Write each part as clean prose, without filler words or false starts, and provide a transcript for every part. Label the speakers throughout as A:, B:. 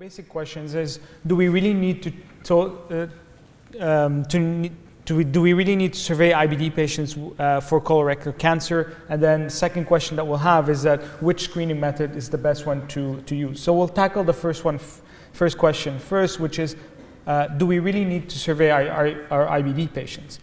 A: basic questions is, do we really need to survey IBD patients for colorectal cancer? And then the second question that we'll have is that which screening method is the best one to use? So we'll tackle the first question first, which is, do we really need to survey our IBD patients?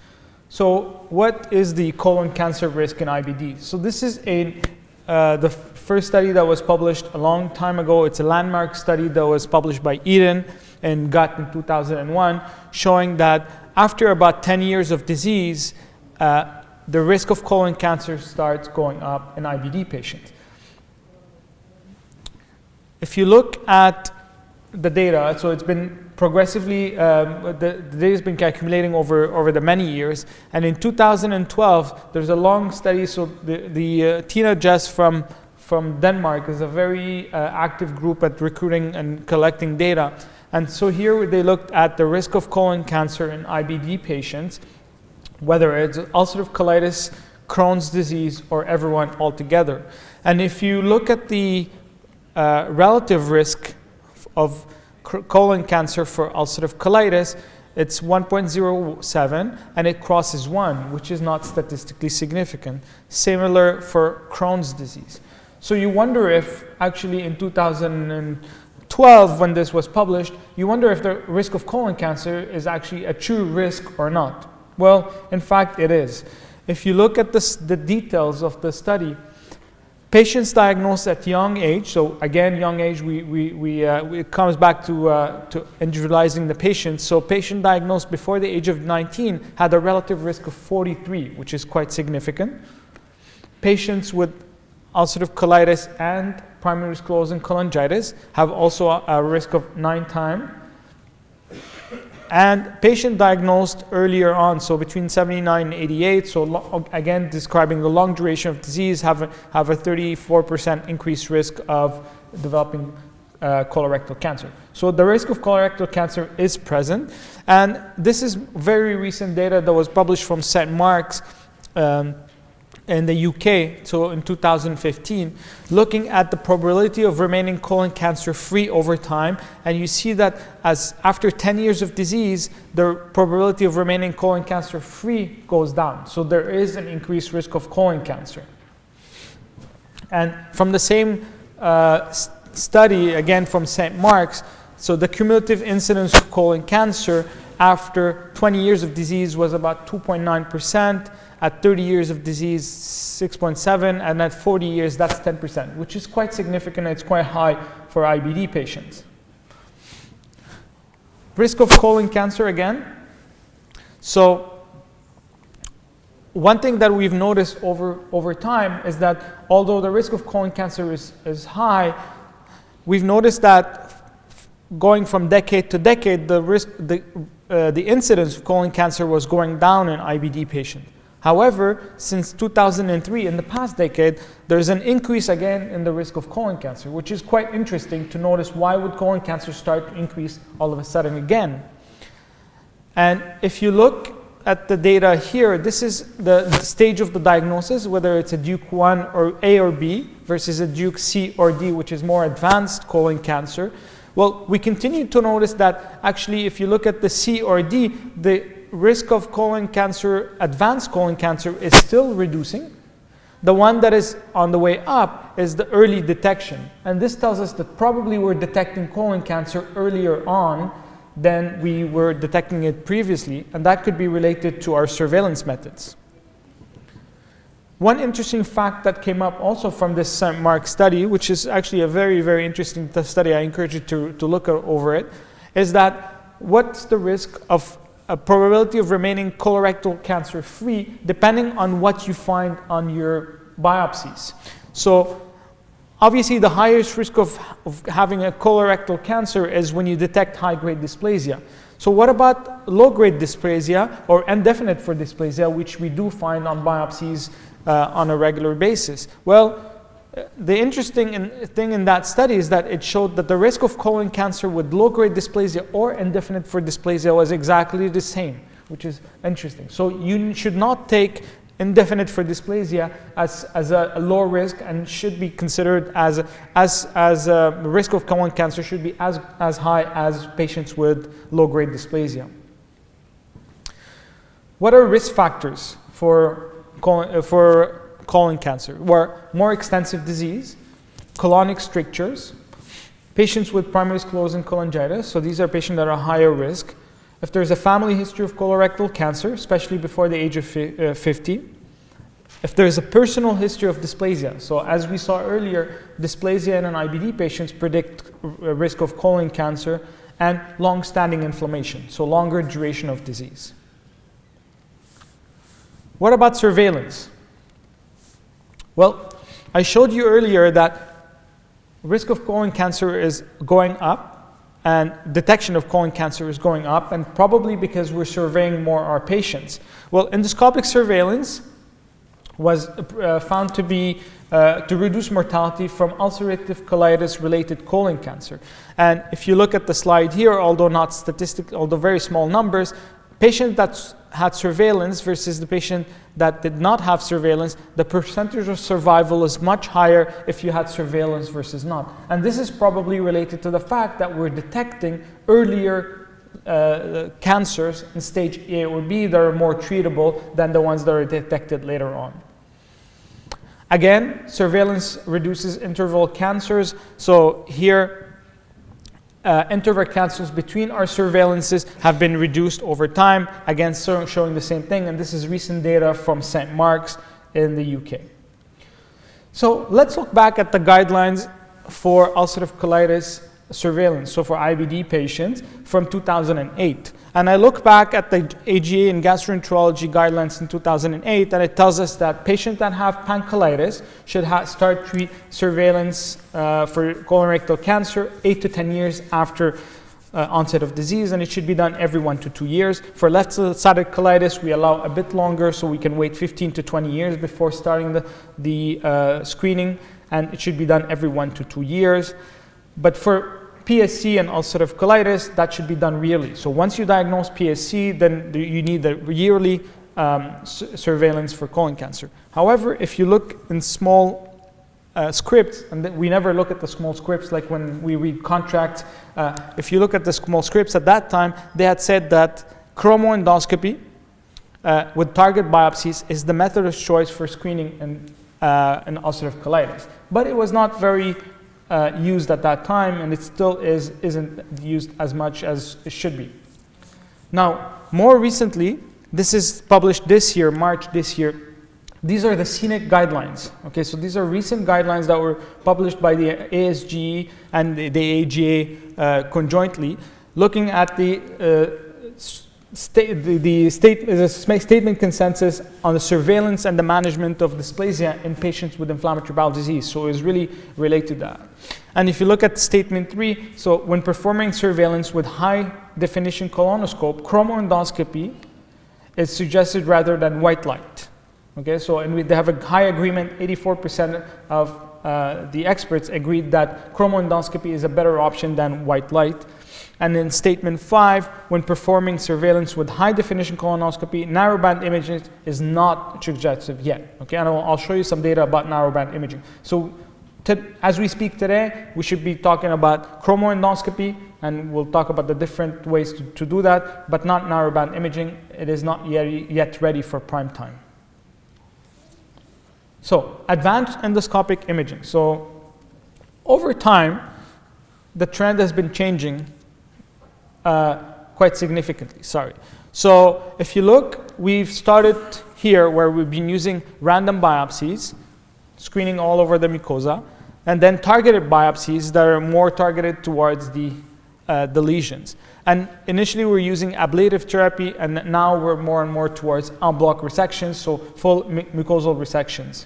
A: So what is the colon cancer risk in IBD? So this is the first study that was published a long time ago. It's a landmark study that was published by Eden and Gut in 2001, showing that after about 10 years of disease, the risk of colon cancer starts going up in IBD patients. If you look at the data, so it's been progressively, the data has been accumulating over the many years. And in 2012, there's a long study. So the Tina Jess from Denmark is a very active group at recruiting and collecting data. And so here they looked at the risk of colon cancer in IBD patients, whether it's ulcerative colitis, Crohn's disease, or everyone altogether. And if you look at the relative risk of colon cancer for ulcerative colitis, it's 1.07, and it crosses 1, which is not statistically significant. Similar for Crohn's disease. So you wonder if actually in 2012, when this was published, you wonder if the risk of colon cancer is actually a true risk or not. Well, in fact, it is. If you look at the details of the study, patients diagnosed at young age, so again, young age, it comes back to individualizing the patients. So patient diagnosed before the age of 19 had a relative risk of 43, which is quite significant. Patients with ulcerative colitis and primary sclerosing cholangitis have also a risk of 9 times. And patient diagnosed earlier on, so between 79 and 88, so again describing the long duration of disease, have a 34% increased risk of developing colorectal cancer. So the risk of colorectal cancer is present, and this is very recent data that was published from St. Mark's in the UK, so in 2015, looking at the probability of remaining colon cancer free over time. And you see that as after 10 years of disease, the probability of remaining colon cancer free goes down. So there is an increased risk of colon cancer. And from the same study, again from St. Mark's, so the cumulative incidence of colon cancer after 20 years of disease was about 2.9%. At 30 years of disease, 6.7%, and at 40 years, that's 10%, which is quite significant. It's quite high for IBD patients. Risk of colon cancer again. So one thing that we've noticed over time is that although the risk of colon cancer is high, we've noticed that going from decade to decade, the incidence of colon cancer was going down in IBD patients. However, since 2003, in the past decade, there's an increase again in the risk of colon cancer, which is quite interesting to notice. Why would colon cancer start to increase all of a sudden again? And if you look at the data here, this is the stage of the diagnosis, whether it's a Duke 1 or A or B versus a Duke C or D, which is more advanced colon cancer. Well, we continue to notice that actually if you look at the C or D, the risk of colon cancer, advanced colon cancer, is still reducing. The one that is on the way up is the early detection. And this tells us that probably we're detecting colon cancer earlier on than we were detecting it previously, and that could be related to our surveillance methods. One interesting fact that came up also from this St. Mark study, which is actually a very, very interesting study, I encourage you to look over it, is that what's the risk of a probability of remaining colorectal cancer free depending on what you find on your biopsies. So obviously the highest risk of having a colorectal cancer is when you detect high-grade dysplasia. So what about low-grade dysplasia or indefinite for dysplasia, which we do find on biopsies on a regular basis? Well, the interesting thing in that study is that it showed that the risk of colon cancer with low-grade dysplasia or indefinite for dysplasia was exactly the same, which is interesting. So you should not take indefinite for dysplasia as a low risk and should be considered as a risk of colon cancer should be as high as patients with low-grade dysplasia. What are risk factors for colon cancer? Well, more extensive disease, colonic strictures, patients with primary sclerosing cholangitis, so these are patients that are higher risk. If there's a family history of colorectal cancer, especially before the age of 50. If there's a personal history of dysplasia, so as we saw earlier, dysplasia in an IBD patients predict a risk of colon cancer, and long-standing inflammation, so longer duration of disease. What about surveillance? Well, I showed you earlier that risk of colon cancer is going up, and detection of colon cancer is going up, and probably because we're surveying more our patients. Well, endoscopic surveillance was found to be to reduce mortality from ulcerative colitis-related colon cancer. And if you look at the slide here, although not statistic, although very small numbers, patient that had surveillance versus the patient that did not have surveillance, the percentage of survival is much higher if you had surveillance versus not. And this is probably related to the fact that we're detecting earlier cancers in stage A or B that are more treatable than the ones that are detected later on. Again, surveillance reduces interval cancers. So here, interval cancers between our surveillances have been reduced over time, again showing the same thing, and this is recent data from St. Mark's in the UK. So let's look back at the guidelines for ulcerative colitis surveillance, so for IBD patients from 2008. And I look back at the AGA and gastroenterology guidelines in 2008, and it tells us that patients that have pancolitis should start surveillance for colorectal cancer 8 to 10 years after onset of disease, and it should be done every 1 to 2 years. For left-sided colitis, we allow a bit longer, so we can wait 15 to 20 years before starting the screening, and it should be done every 1 to 2 years. But for PSC and ulcerative colitis, that should be done yearly. So once you diagnose PSC, then you need the yearly surveillance for colon cancer. However, if you look in small scripts, and we never look at the small scripts like when we read contracts, if you look at the small scripts at that time, they had said that chromoendoscopy with target biopsies is the method of choice for screening in ulcerative colitis. But it was not very used at that time, and it still isn't used as much as it should be. Now, more recently, this is published this year, March this year. These are the scenic guidelines. Okay, so these are recent guidelines that were published by the ASGE and the AGA conjointly, looking at the statement consensus on the surveillance and the management of dysplasia in patients with inflammatory bowel disease. So it's really related to that. And if you look at statement 3, so when performing surveillance with high definition colonoscope, chromoendoscopy is suggested rather than white light. Okay, so they have a high agreement. 84% of the experts agreed that chromoendoscopy is a better option than white light. And in statement 5, when performing surveillance with high definition colonoscopy, narrowband imaging is not suggestive yet. Okay, and I'll show you some data about narrowband imaging. So as we speak today, we should be talking about chromoendoscopy, and we'll talk about the different ways to do that, but not narrowband imaging. It is not yet ready for prime time. So advanced endoscopic imaging. So over time, the trend has been changing quite significantly, So if you look, we've started here where we've been using random biopsies, screening all over the mucosa, and then targeted biopsies that are more targeted towards the lesions. And initially we're using ablative therapy, and now we're more and more towards en bloc resections, so full mucosal resections.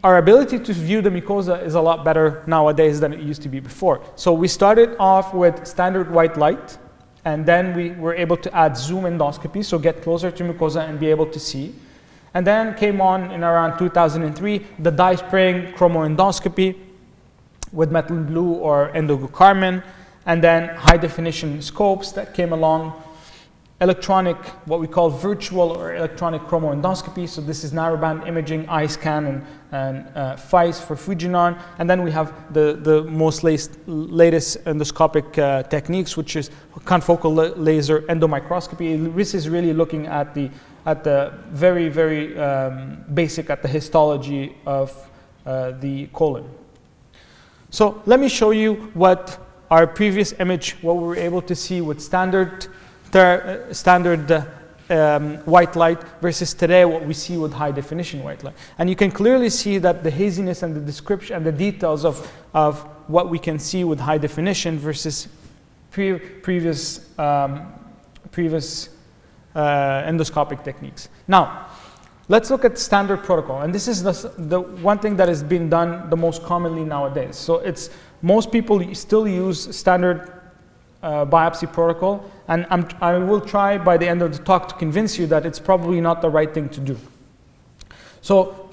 A: Our ability to view the mucosa is a lot better nowadays than it used to be before. So we started off with standard white light, and then we were able to add zoom endoscopy, so get closer to mucosa and be able to see. And then came on in around 2003, the dye spraying chromoendoscopy with methylene blue or endoglucarmin, and then high definition scopes that came along. electronic, what we call virtual or electronic chromoendoscopy. So this is narrowband imaging, iScan, and FICE for Fujinon. And then we have the most latest endoscopic techniques, which is confocal laser endomicroscopy. This is really looking at the very, very basic, at the histology of the colon. So let me show you what our previous image, what we were able to see with standard white light versus today what we see with high definition white light. And you can clearly see that the haziness and the description and the details of what we can see with high definition versus previous endoscopic techniques. Now, let's look at standard protocol. And this is the one thing that has been done the most commonly nowadays. So most people still use standard biopsy protocol, and I will try by the end of the talk to convince you that it's probably not the right thing to do. So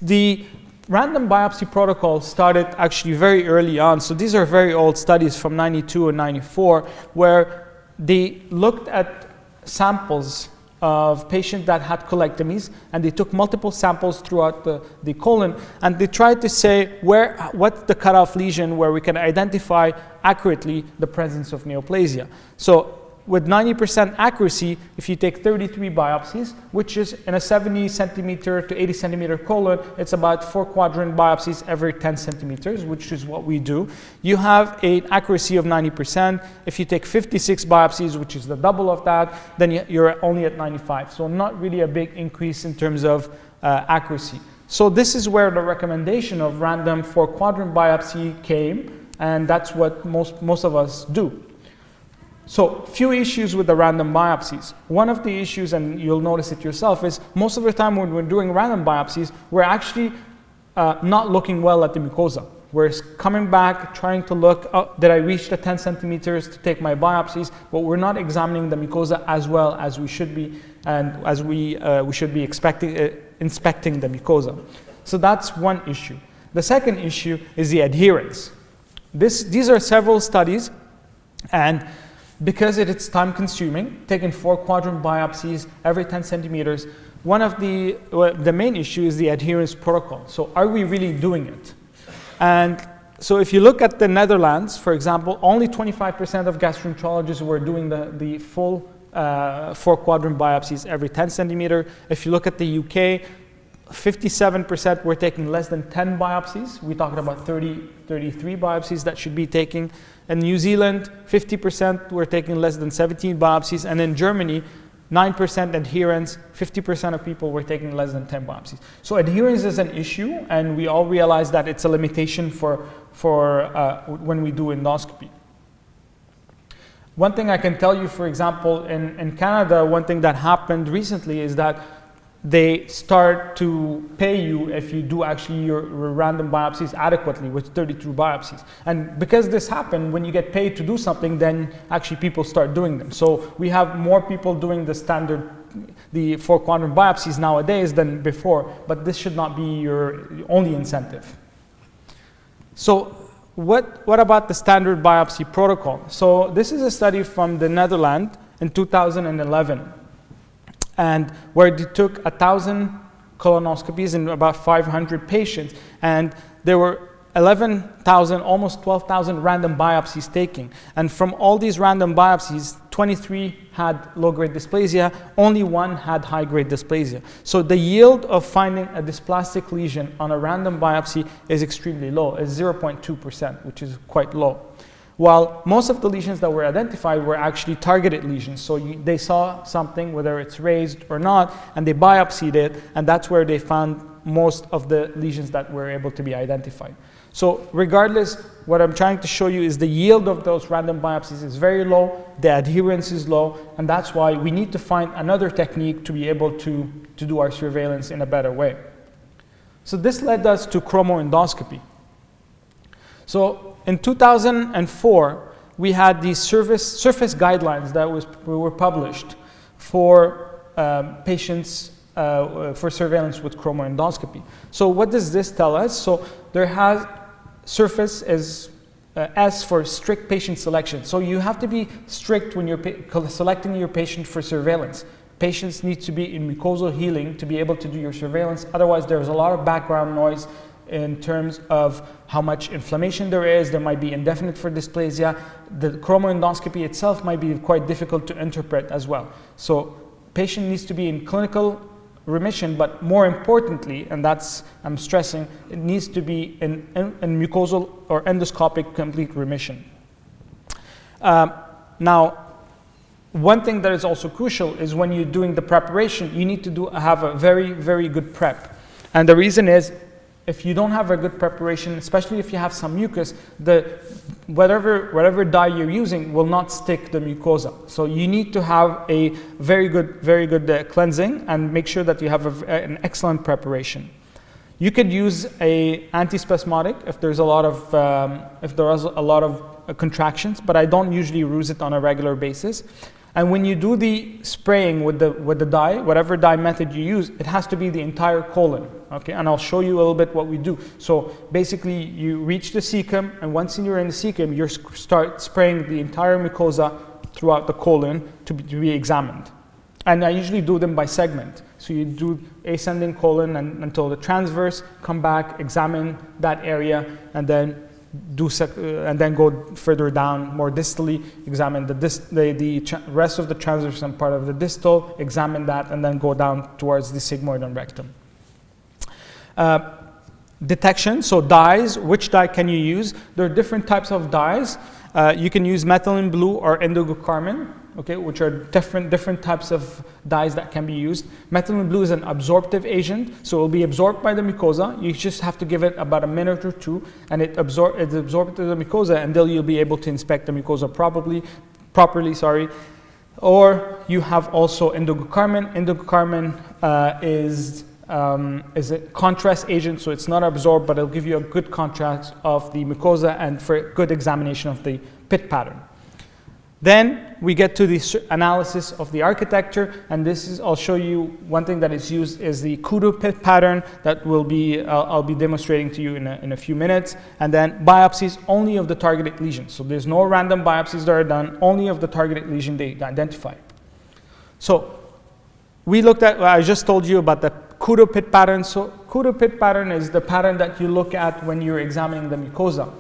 A: the random biopsy protocol started actually very early on. So these are very old studies from 92 and 94, where they looked at samples of patients that had colectomies, and they took multiple samples throughout the colon, and they tried to say what's the cutoff lesion where we can identify accurately the presence of neoplasia. So with 90% accuracy, if you take 33 biopsies, which is in a 70 centimeter to 80 centimeter colon, it's about 4 quadrant biopsies every 10 centimeters, which is what we do. You have an accuracy of 90%. If you take 56 biopsies, which is the double of that, then you're only at 95. So not really a big increase in terms of accuracy. So this is where the recommendation of random 4 quadrant biopsy came, and that's what most of us do. So, few issues with the random biopsies. One of the issues, and you'll notice it yourself, is most of the time when we're doing random biopsies, we're actually not looking well at the mucosa. We're coming back, trying to look, did I reach the 10 centimeters to take my biopsies? But we're not examining the mucosa as well as we should be, and as we should be inspecting the mucosa. So that's one issue. The second issue is the adherence. These are several studies, and because it's time consuming, taking 4 quadrant biopsies every 10 centimeters, one of the main issue is the adherence protocol. So are we really doing it? And so if you look at the Netherlands, for example, only 25% of gastroenterologists were doing the full 4 quadrant biopsies every 10 centimeter. If you look at the UK, 57% were taking less than 10 biopsies. We're talking about 33 biopsies that should be taking. In New Zealand, 50% were taking less than 17 biopsies. And in Germany, 9% adherence, 50% of people were taking less than 10 biopsies. So adherence is an issue, and we all realize that it's a limitation for when we do endoscopy. One thing I can tell you, for example, in Canada, one thing that happened recently is that they start to pay you if you do actually your random biopsies adequately with 32 biopsies. And because this happened, when you get paid to do something, then actually people start doing them. So we have more people doing the 4 quadrant biopsies nowadays than before, but this should not be your only incentive. So what about the standard biopsy protocol? So this is a study from the Netherlands in 2011. And where they took 1,000 colonoscopies in about 500 patients, and there were 11,000, almost 12,000 random biopsies taken. And from all these random biopsies, 23 had low-grade dysplasia, only 1 had high-grade dysplasia. So the yield of finding a dysplastic lesion on a random biopsy is extremely low, it's 0.2%, which is quite low. While most of the lesions that were identified were actually targeted lesions. So they saw something, whether it's raised or not, and they biopsied it, and that's where they found most of the lesions that were able to be identified. So regardless, what I'm trying to show you is the yield of those random biopsies is very low, the adherence is low, and that's why we need to find another technique to be able to do our surveillance in a better way. So this led us to chromoendoscopy. So in 2004, we had these surface guidelines that were published for patients for surveillance with chromoendoscopy. So what does this tell us? So there has surface is S for strict patient selection. So you have to be strict when you're selecting your patient for surveillance. Patients need to be in mucosal healing to be able to do your surveillance. Otherwise, there's a lot of background noise in terms of how much inflammation there is. There might be indefinite for dysplasia. The chromoendoscopy itself might be quite difficult to interpret as well. So patient needs to be in clinical remission, but more importantly, and that's I'm stressing, it needs to be in mucosal or endoscopic complete remission. Now, one thing that is also crucial is when you're doing the preparation, you need to have a very, very good prep. And the reason is, if you don't have a good preparation, especially if you have some mucus, whatever dye you're using will not stick the mucosa. So you need to have a very good cleansing and make sure that you have an excellent preparation. You could use a antispasmodic if there's a lot of contractions, but I don't usually use it on a regular basis. And when you do the spraying with the dye, whatever dye method you use, it has to be the entire colon. Okay, and I'll show you a little bit what we do. So basically, you reach the cecum, and once you're in the cecum, you start spraying the entire mucosa throughout the colon to be examined. And I usually do them by segment. So you do ascending colon until the transverse, come back, examine that area, and then go further down more distally, examine the rest of the transverse and part of the distal, examine that, and then go down towards the sigmoid and rectum. Detection, so dyes, which dye can you use? There are different types of dyes. You can use methylene blue or indigo carmine, okay, which are different types of dyes that can be used. Methylene blue is an absorptive agent, so it will be absorbed by the mucosa. You just have to give it about a minute or two, and it's absorbed to the mucosa, and then you'll be able to inspect the mucosa properly. Or you have also indigo carmine. Indigo carmine is a contrast agent, so it's not absorbed, but it'll give you a good contrast of the mucosa and for a good examination of the pit pattern. Then we get to the analysis of the architecture, and I'll show you one thing that is used is the Kudo pit pattern that I'll be demonstrating to you in a few minutes, and then biopsies only of the targeted lesion. So there's no random biopsies that are done, only of the targeted lesion they identify. So we looked at, I just told you about the Kudo pit pattern. So Kudo pit pattern is the pattern that you look at when you're examining the mucosa.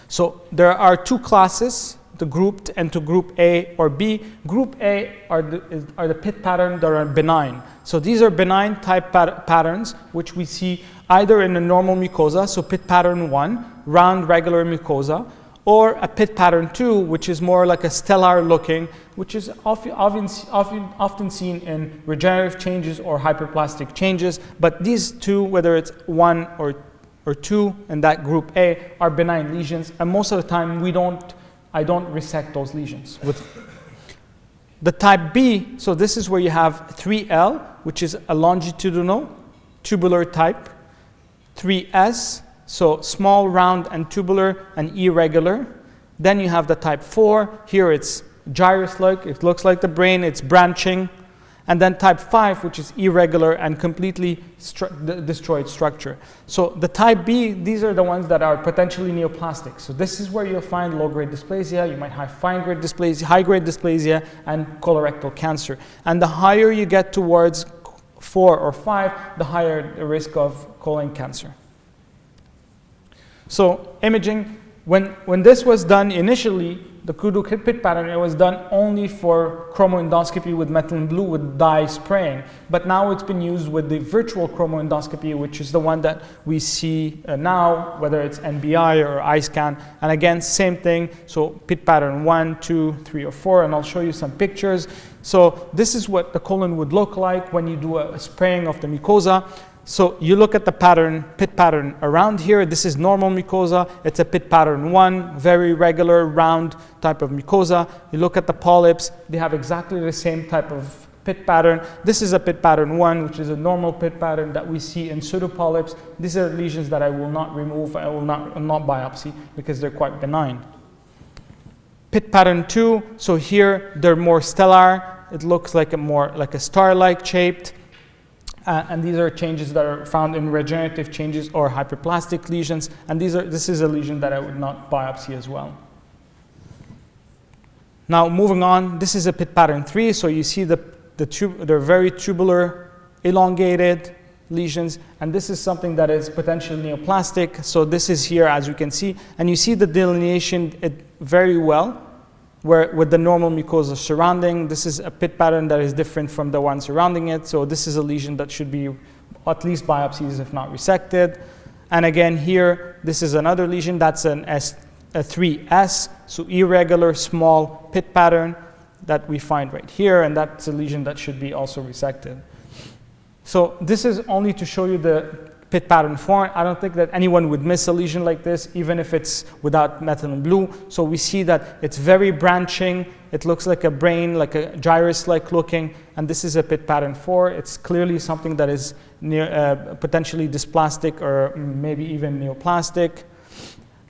A: So there are two classes, the grouped and to group A or B. Group A are the pit pattern that are benign. So these are benign type patterns which we see either in a normal mucosa, so pit pattern 1, round regular mucosa, or a pit pattern 2, which is more like a stellar looking, which is often seen in regenerative changes or hyperplastic changes. But these two, whether it's 1 or 2 in that group A, are benign lesions, and most of the time I don't resect those lesions. With the type B, so this is where you have 3L, which is a longitudinal tubular type, 3S, so small, round, and tubular, and irregular. Then you have the type 4. Here it's gyrus-like. It looks like the brain. It's branching. And then type 5, which is irregular and completely destroyed structure. So the type B, these are the ones that are potentially neoplastic. So this is where you'll find low-grade dysplasia. You might have fine-grade dysplasia, high-grade dysplasia, and colorectal cancer. And the higher you get towards 4 or 5, the higher the risk of colon cancer. So imaging, when this was done initially, the Kudo pit pattern, it was done only for chromoendoscopy with methylene blue with dye spraying. But now it's been used with the virtual chromoendoscopy, which is the one that we see now, whether it's NBI or iScan. And again, same thing. So pit pattern 1, 2, 3, or 4, and I'll show you some pictures. So this is what the colon would look like when you do a spraying of the mucosa. So you look at the pattern, pit pattern around here. This is normal mucosa. It's a pit pattern 1, very regular, round type of mucosa. You look at the polyps. They have exactly the same type of pit pattern. This is a pit pattern 1, which is a normal pit pattern that we see in pseudopolyps. These are lesions that I will not remove. I will not biopsy because they're quite benign. Pit pattern 2. So here they're more stellar. It looks like a star-like shaped. And these are changes that are found in regenerative changes or hyperplastic lesions. And this is a lesion that I would not biopsy as well. Now moving on, this is a pit pattern 3. So you see they're very tubular, elongated lesions. And this is something that is potentially neoplastic. So this is here, as you can see. And you see the delineation very well, where with the normal mucosa surrounding. This is a pit pattern that is different from the one surrounding it. So this is a lesion that should be at least biopsies, if not resected. And again here, this is another lesion. That's a 3S, so irregular small pit pattern that we find right here. And that's a lesion that should be also resected. So this is only to show you the pit pattern form. I don't think that anyone would miss a lesion like this, even if it's without methylene blue. So we see that it's very branching. It looks like a brain, like a gyrus-like looking. And this is a pit pattern 4. It's clearly something that is potentially dysplastic or maybe even neoplastic.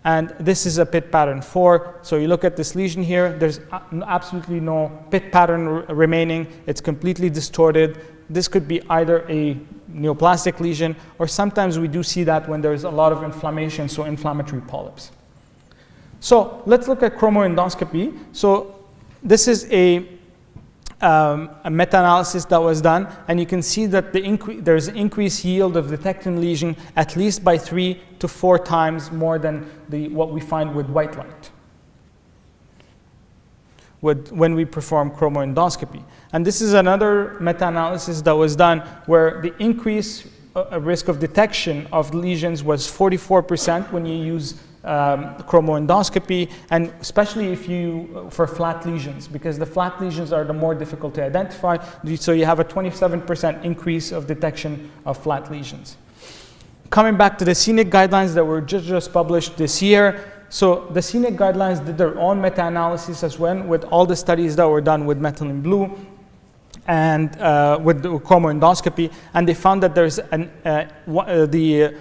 A: And this is a pit pattern 4. So you look at this lesion here. There's absolutely no pit pattern remaining. It's completely distorted. This could be either a neoplastic lesion, or sometimes we do see that when there's a lot of inflammation, so inflammatory polyps. So let's look at chromoendoscopy. So this is a meta-analysis that was done, and you can see that there's increased yield of detecting lesion at least by 3 to 4 times more than what we find with white light when we perform chromoendoscopy. And this is another meta-analysis that was done where the increased risk of detection of lesions was 44% when you use chromoendoscopy, and especially for flat lesions, because the flat lesions are the more difficult to identify. So you have a 27% increase of detection of flat lesions. Coming back to the scenic guidelines that were just published this year. So the scenic guidelines did their own meta-analysis as well with all the studies that were done with methylene blue and with the chromoendoscopy, and they found that there's the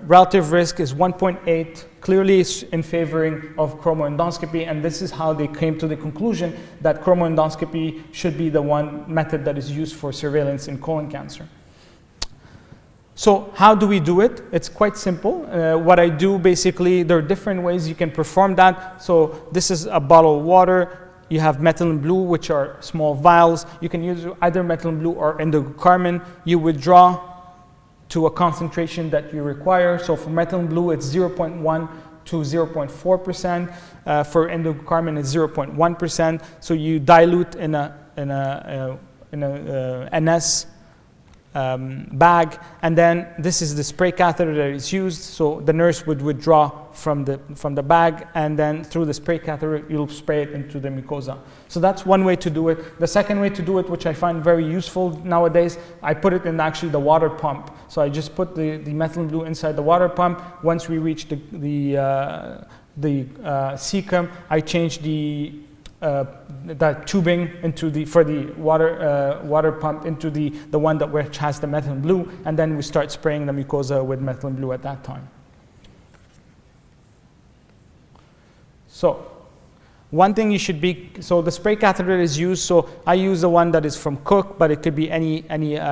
A: relative risk is 1.8, clearly in favoring of chromoendoscopy, and this is how they came to the conclusion that chromoendoscopy should be the one method that is used for surveillance in colon cancer. So how do we do it? It's quite simple. What I do basically, there are different ways you can perform that. So this is a bottle of water. You have methylene blue, which are small vials. You can use either methylene blue or endocarmine. You withdraw to a concentration that you require. So for methylene blue, it's 0.1 to 0.4%. For endocarmine, it's 0.1%. So you dilute in a NS bag, and then this is the spray catheter that is used. So the nurse would withdraw from the bag, and then through the spray catheter you'll spray it into the mucosa. So that's one way to do it. The second way to do it, which I find very useful nowadays, I put it in actually the water pump. So I just put the methylene blue inside the water pump. Once we reach the cecum, I change that tubing for the water pump into the one which has the methylene blue, and then we start spraying the mucosa with methylene blue at that time. So one thing you should so the spray catheter is used, so I use the one that is from Cook, but it could be any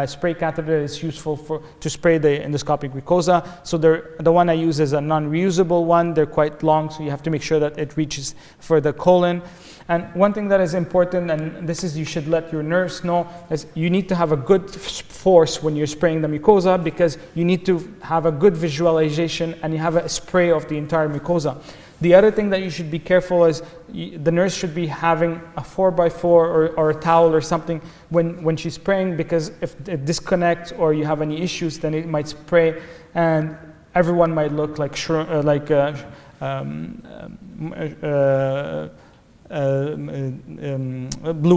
A: spray catheter that is useful to spray the endoscopic mucosa. So the one I use is a non-reusable one. They're quite long, so you have to make sure that it reaches for the colon. And one thing that is important, and this is you should let your nurse know, is you need to have a good force when you're spraying the mucosa, because you need to have a good visualization and you have a spray of the entire mucosa. The other thing that you should be careful is the nurse should be having a 4x4 or a towel or something when she's spraying, because if it disconnects or you have any issues, then it might spray and everyone might look like blue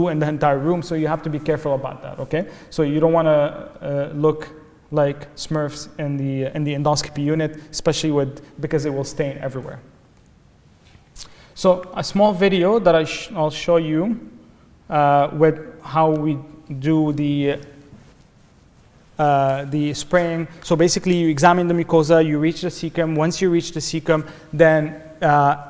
A: in the entire room. So you have to be careful about that, okay? So you don't want to look like Smurfs in the endoscopy unit, especially because it will stain everywhere. So a small video that I'll show you with how we do the spraying. So basically you examine the mucosa, you reach the cecum. Once you reach the cecum, then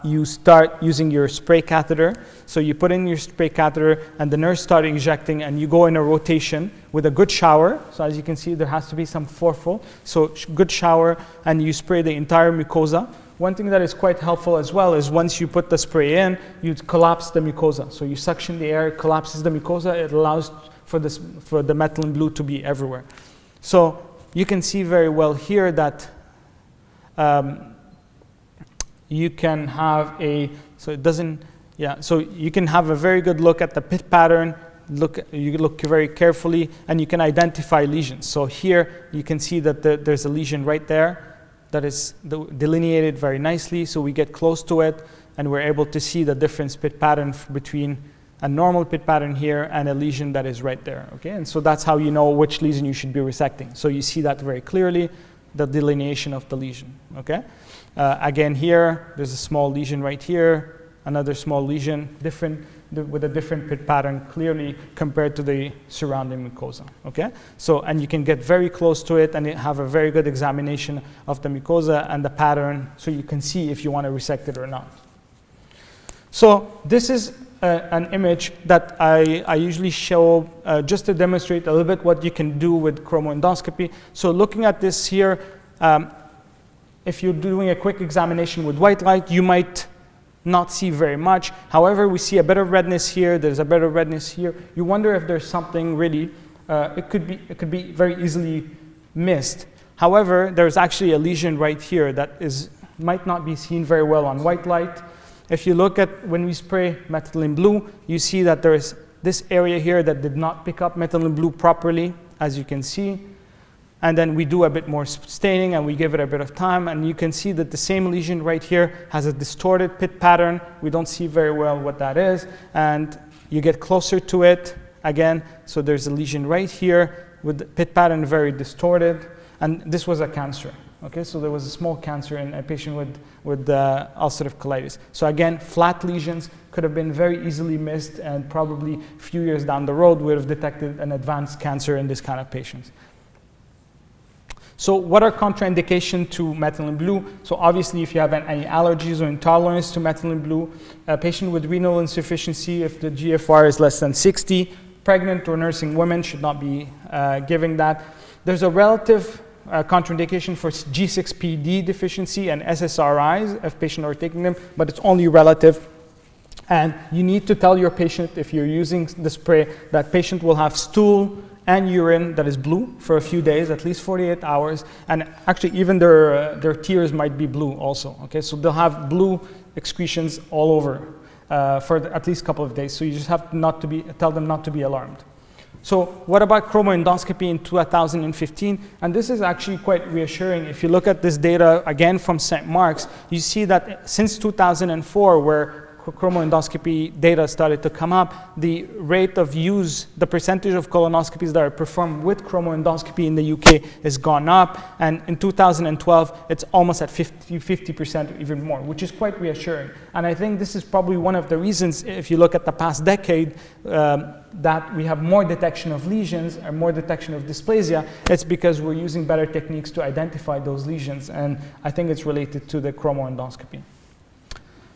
A: you start using your spray catheter. So you put in your spray catheter and the nurse starts injecting, and you go in a rotation with a good shower. So as you can see, there has to be some foreful. So good shower, and you spray the entire mucosa. One thing that is quite helpful as well is once you put the spray in, you collapse the mucosa. So you suction the air, it collapses the mucosa. It allows for the methylene blue to be everywhere. So you can see very well here that you can have so you can have a very good look at the pit pattern. You look very carefully, and you can identify lesions. So here you can see that there's a lesion right there that is delineated very nicely. So we get close to it, and we're able to see the different pit pattern between a normal pit pattern here and a lesion that is right there. Okay, and so that's how you know which lesion you should be resecting. So you see that very clearly, the delineation of the lesion. Okay, again here, there's a small lesion right here, another small lesion, with a different pit pattern clearly compared to the surrounding mucosa. Okay, so and you can get very close to it and have a very good examination of the mucosa and the pattern, so you can see if you want to resect it or not. So this is an image that I usually show just to demonstrate a little bit what you can do with chromoendoscopy. So looking at this here, if you're doing a quick examination with white light, you might not see very much. However, we see a bit of redness here. There's a bit of redness here. You wonder if there's something really. It could be very easily missed. However, there's actually a lesion right here that might not be seen very well on white light. If you look at when we spray methylene blue, you see that there is this area here that did not pick up methylene blue properly, as you can see. And then we do a bit more staining, and we give it a bit of time, and you can see that the same lesion right here has a distorted pit pattern. We don't see very well what that is, and you get closer to it again. So there's a lesion right here with the pit pattern very distorted, and this was a cancer. Okay, so there was a small cancer in a patient with ulcerative colitis. So again, flat lesions could have been very easily missed, and probably a few years down the road would have detected an advanced cancer in this kind of patients. So what are contraindications to methylene blue? So obviously, if you have any allergies or intolerance to methylene blue, a patient with renal insufficiency, if the GFR is less than 60, pregnant or nursing women should not be giving that. There's a relative contraindication for G6PD deficiency and SSRIs if patients are taking them, but it's only relative. And you need to tell your patient, if you're using the spray, that patient will have stool and urine that is blue for a few days, at least 48 hours, and actually even their tears might be blue also. Okay, so they'll have blue excretions all over for at least a couple of days. So you just have to tell them not to be alarmed. So what about chromoendoscopy in 2015? And this is actually quite reassuring. If you look at this data again from St. Mark's, you see that since 2004, where chromoendoscopy data started to come up, the rate of use, the percentage of colonoscopies that are performed with chromoendoscopy in the UK has gone up, and in 2012 it's almost at 50% even more, which is quite reassuring. And I think this is probably one of the reasons, if you look at the past decade, that we have more detection of lesions and more detection of dysplasia. It's because we're using better techniques to identify those lesions, and I think it's related to the chromoendoscopy.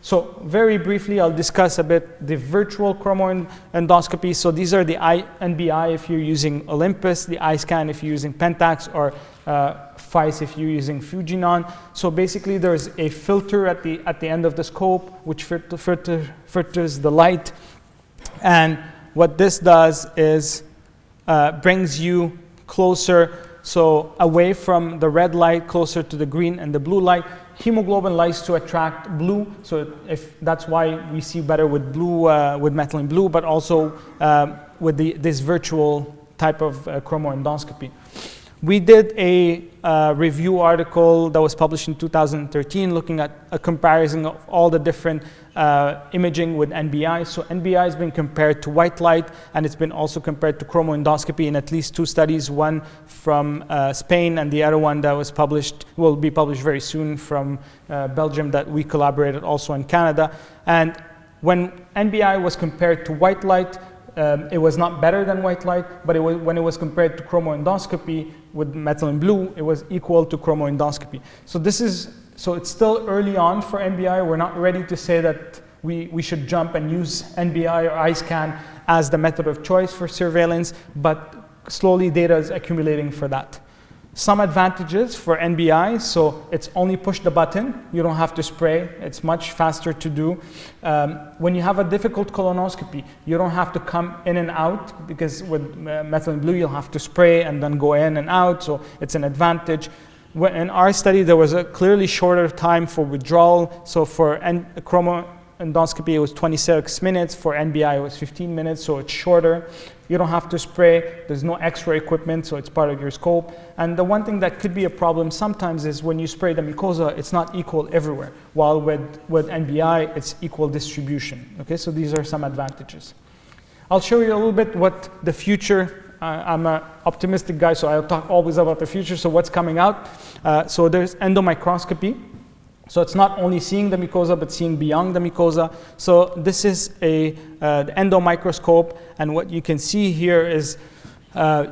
A: So very briefly, I'll discuss a bit the virtual chromoendoscopy. So these are the NBI if you're using Olympus, the iScan if you're using Pentax, or FICE if you're using Fujinon. So basically, there's a filter at the end of the scope which filters the light, and what this does is brings you closer, so away from the red light, closer to the green and the blue light. Hemoglobin likes to attract blue, so that's why we see better with blue, with methylene blue, but also with this virtual type of chromoendoscopy. We did a review article that was published in 2013 looking at a comparison of all the different imaging with NBI. So NBI has been compared to white light, and it's been also compared to chromoendoscopy in at least 2 studies, one from Spain and the other one that will be published very soon from Belgium, that we collaborated also in Canada. And when NBI was compared to white light, it was not better than white light, but when it was compared to chromoendoscopy with methylene blue, it was equal to chromoendoscopy. So this is so it's still early on for NBI. We're not ready to say that we should jump and use NBI or iScan as the method of choice for surveillance, but slowly data is accumulating for that. Some advantages for NBI, so it's only push the button. You don't have to spray. It's much faster to do. When you have a difficult colonoscopy, you don't have to come in and out, because with methylene blue, you'll have to spray and then go in and out, so it's an advantage. In our study, there was a clearly shorter time for withdrawal. So for Chromoendoscopy, it was 26 minutes. For NBI, it was 15 minutes, so it's shorter. You don't have to spray. There's no X-ray equipment, so it's part of your scope. And the one thing that could be a problem sometimes is when you spray the mucosa, it's not equal everywhere, while with NBI, it's equal distribution. Okay, so these are some advantages. I'll show you a little bit what the future, I'm an optimistic guy, so I'll talk always about the future, so what's coming out. So there's endomicroscopy. So it's not only seeing the mucosa, but seeing beyond the mucosa. So this is the endomicroscope, and what you can see here is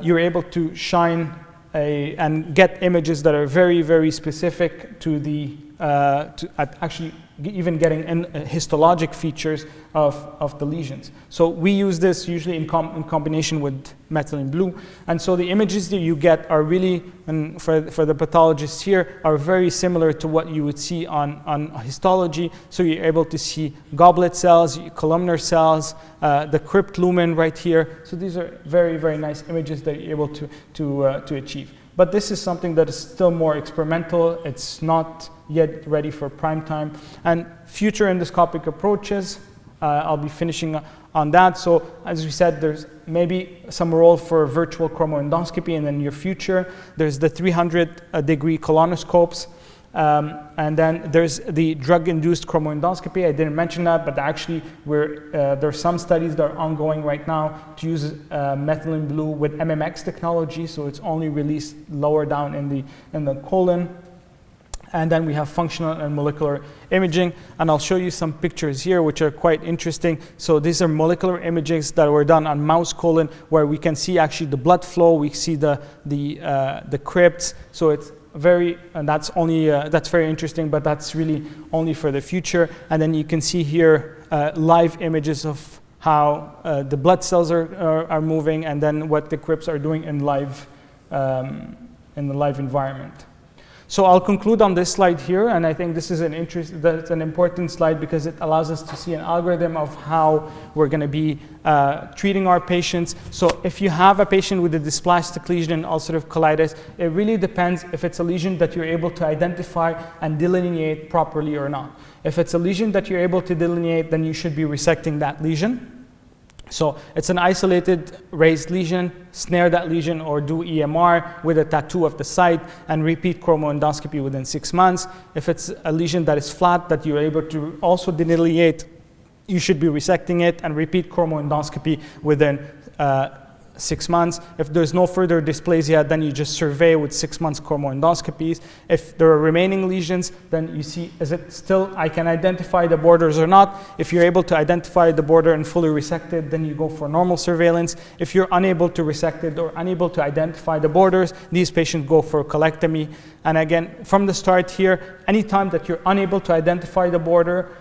A: you're able to shine and get images that are very, very specific to the, actually even getting histologic features of the lesions. So we use this usually in combination with methylene blue. And so the images that you get are really, and for the pathologists here, are very similar to what you would see on histology. So you're able to see goblet cells, columnar cells, the crypt lumen right here. So these are very, very nice images that you're able to achieve. But this is something that is still more experimental. It's not yet ready for prime time. And future endoscopic approaches, I'll be finishing on that. So as we said, there's maybe some role for virtual chromoendoscopy in the near future. There's the 300-degree colonoscopes. And then there's the drug-induced chromoendoscopy. I didn't mention that, but actually there are some studies that are ongoing right now to use methylene blue with MMX technology, so it's only released lower down in the colon. And then we have functional and molecular imaging, and I'll show you some pictures here which are quite interesting. So these are molecular images that were done on mouse colon, where we can see actually the blood flow, we see the crypts. So it's very, and that's only that's very interesting, but that's really only for the future. And then you can see here live images of how the blood cells are moving, and then what the crypts are doing in the live environment. So I'll conclude on this slide here, and I think this is that's an important slide because it allows us to see an algorithm of how we're going to be treating our patients. So if you have a patient with a dysplastic lesion and ulcerative colitis, it really depends if it's a lesion that you're able to identify and delineate properly or not. If it's a lesion that you're able to delineate, then you should be resecting that lesion. So it's an isolated raised lesion, snare that lesion or do EMR with a tattoo of the site and repeat chromoendoscopy within 6 months. If it's a lesion that is flat that you're able to also delineate, you should be resecting it and repeat chromoendoscopy within 6 months. If there's no further dysplasia, then you just survey with 6 months chromoendoscopies. If there are remaining lesions, then you see, is it still, I can identify the borders or not. If you're able to identify the border and fully resect it, then you go for normal surveillance. If you're unable to resect it or unable to identify the borders, these patients go for colectomy. And again, from the start here, anytime that you're unable to identify the border,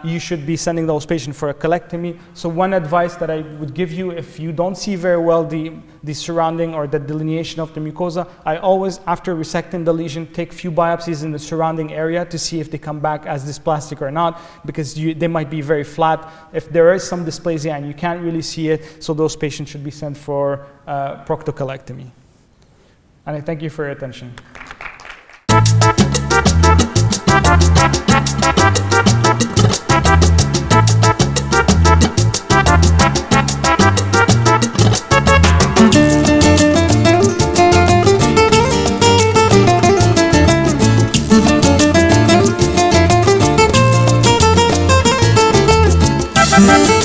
A: you should be sending those patients for a colectomy. So one advice that I would give you, if you don't see very well the surrounding or the delineation of the mucosa, I always, after resecting the lesion, take a few biopsies in the surrounding area to see if they come back as dysplastic or not, because they might be very flat. If there is some dysplasia and you can't really see it, so those patients should be sent for proctocolectomy. And I thank you for your attention.
B: Thank you.